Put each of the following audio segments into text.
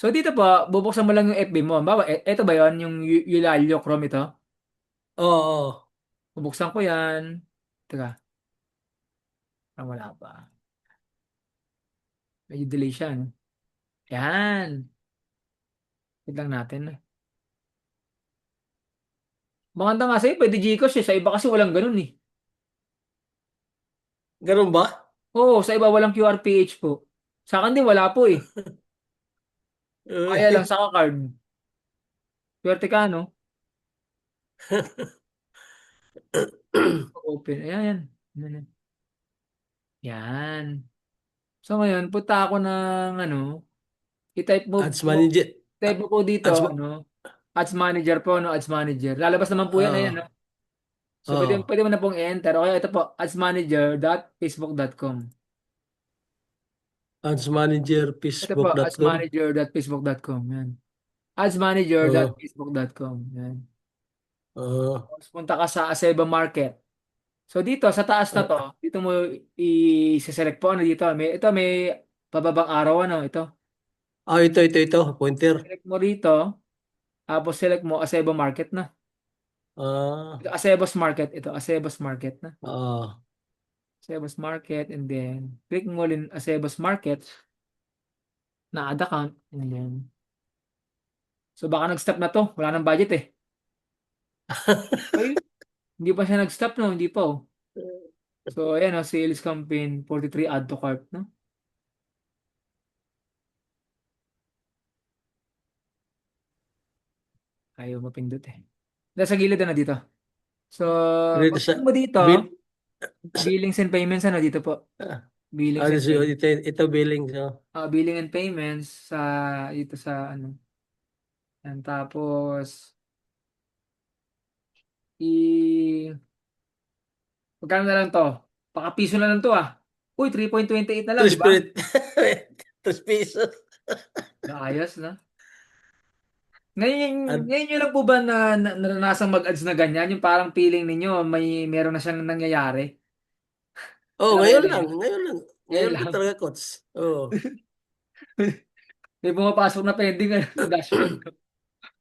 So dito po, bubuksan mo lang yung FB mo. Bawa, eto ba yon yung Eulalio Chrome ito? Oo. Bubuksan ko yan. Teka, wala pa. Medyo delay siya, no? Yan. Wait lang natin. Maganda nga sa'yo, pwede Gcash eh. Sa iba kasi walang ganun eh. Ganun ba? Oo, sa iba walang QRPH po. Sa akin din wala po eh. Kaya lang sa card. Swerte ka, no? Open. Ayan, yan. Yan, yan. Yan. So ngayon, punta ako ng ano, i-type mo Ads po, manager. type mo po dito, Ads ano, Ads Manager po, no, Ads Manager. Lalabas naman po yan, ayan, no? Oo. So pwede, Oo. pwede mo na pong i-enter. Okay, ito po, adsmanager.facebook.com. Ads manager, Ito po, facebook.com. adsmanager.facebook.com. Yan. Oo. Adsmanager.facebook.com. Yan. Oo. Tapos punta ka sa Aceba Market. So dito, sa taas na to, dito mo i-select po, ano dito, may pababang araw, ano, ito. Ito. Pointer. Select mo rito, tapos select mo Aceba Market na. Ah. Ito, Acebos Market, ito, Acebos Market na. Oo. Acebos Market, and then, click mo rin Acebos Market, na add account, and then, so baka nag-stop na to, wala nang budget eh. Ay, hindi pa siya nag-stop, no, hindi pa oh. So, ayan oh, sales campaign, 43 add to cart, no? Ayaw mapindot eh. Nasa gilid na dito. So, Dito pag sa mo dito, bill. Sa, billings and payments, ano dito po? Billings and payments. ito billing. So. Billing and payments sa, dito sa, ano, yan. Tapos, magkano na lang to? Pakapiso na lang to ah. Uy, 3.28 na lang, di ba? 3 pesos. Ayos na. Ngayon, Ad, ngayon nyo lang po ba naranasang mag-ads na ganyan? Yung parang feeling ninyo, meron na siyang nangyayari. oh, Kaya ngayon lang lang. yan. Ngayon lang. Ngayon Ngayon lang lang. talaga, coach. Oh. May pumapasok na pending ano, sa dashboard.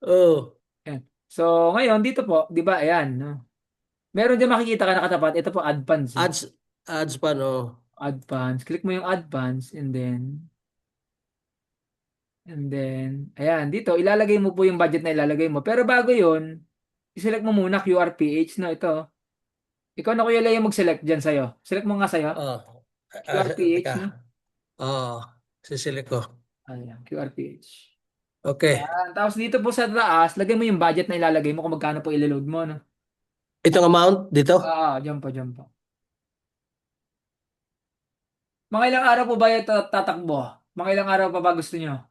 Oh. Yan. So, ngayon, dito po, di ba, ayan, no? Meron dyan makikita ka nakatapat. Ito po, advance, eh. Ads, ads pa, no? Advance. Click mo yung advance, and then, ayan, dito, ilalagay mo po yung budget na ilalagay mo. Pero bago yun, i-select mo muna QRPH, no? Ito. Ikaw na kuya lang yung mag-select dyan sa'yo. Select mo nga sa'yo. Oh. QRPH, Teka. no? Oh. Sisilik ko. Ayan, QRPH. Okay. Yan. Tapos dito po sa taas, lagay mo yung budget na ilalagay mo kung magkano po ilaload mo, no? Itong amount dito. Dyan po, dyan po. Mga ilang araw po ba yung tatakbo? Mga ilang araw pa ba gusto nyo?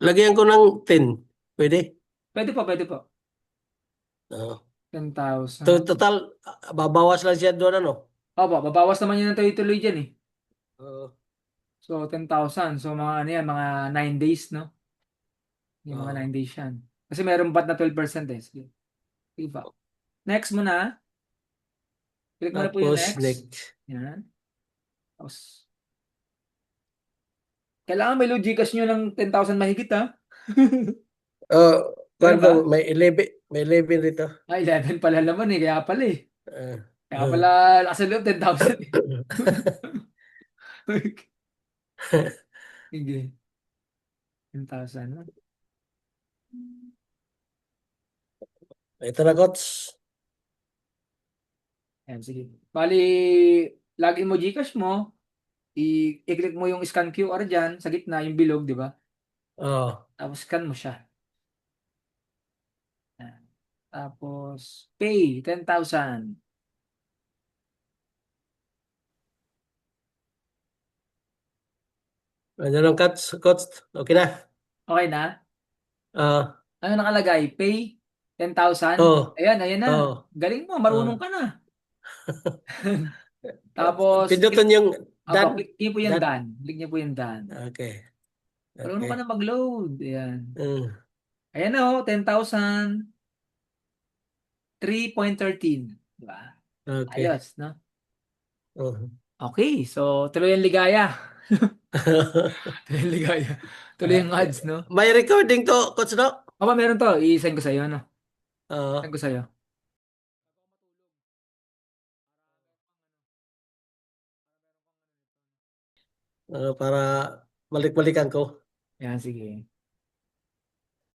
Lagyan ko ng 10. Pwede? Pwede po. Oh. 10,000. Total, babawas lang siya doon, ano? Opo, babawas naman yun ng tuloy-tuloy dyan eh. Oo. So, 10,000. So, mga ano yan, mga 9 days, no? Yung mga Oo. 9 days yan. Kasi meron ba't na 12% eh. Sige. Sige pa. Next mo na. Click mo na po yung Tapos, next. next. Yan. Tapos, kailangan may load Gcash nyo ng 10,000 mahigit ha. Oh, Meron pardon, ba? may 11 dito. 11 pala naman eh. Kaya pala eh. Uh, Kaya uh. pala nasa loob 10,000 eh. Sige. 10,000 no? Ito na, coach. Ayan, sige. Bali, login mo Gcash mo, i-click mo yung scan QR dyan, sa gitna, yung bilog, di ba? Oh, Tapos scan mo siya. Ayan. Tapos, pay, 10,000. ano lang, coach? Coach, okay na? Okay na? Ah, Ano nakalagay? Pay, 10,000. oh, Ayan, ayan na. oh, Galing mo, marunong oh. ka na. Tapos, Pindutin yung click done. niyo po yung Done. done. Click niyo po yung done. Okay, Marunong ka okay. na mag-load. Ayan. Mm, Ayan na oh, 10,000, 3.13. Diba? okay. Ayos, no? Oh. Okay, so tuloy ang ligaya. Tuloy yung ligaya. Tuloy Ah, yung ads, no? may recording to, Coach, no? Ako meron to. I-send ko sa'yo, no? Send Oo. ko sa'yo. Para balik-balikan ko. Yan, sige.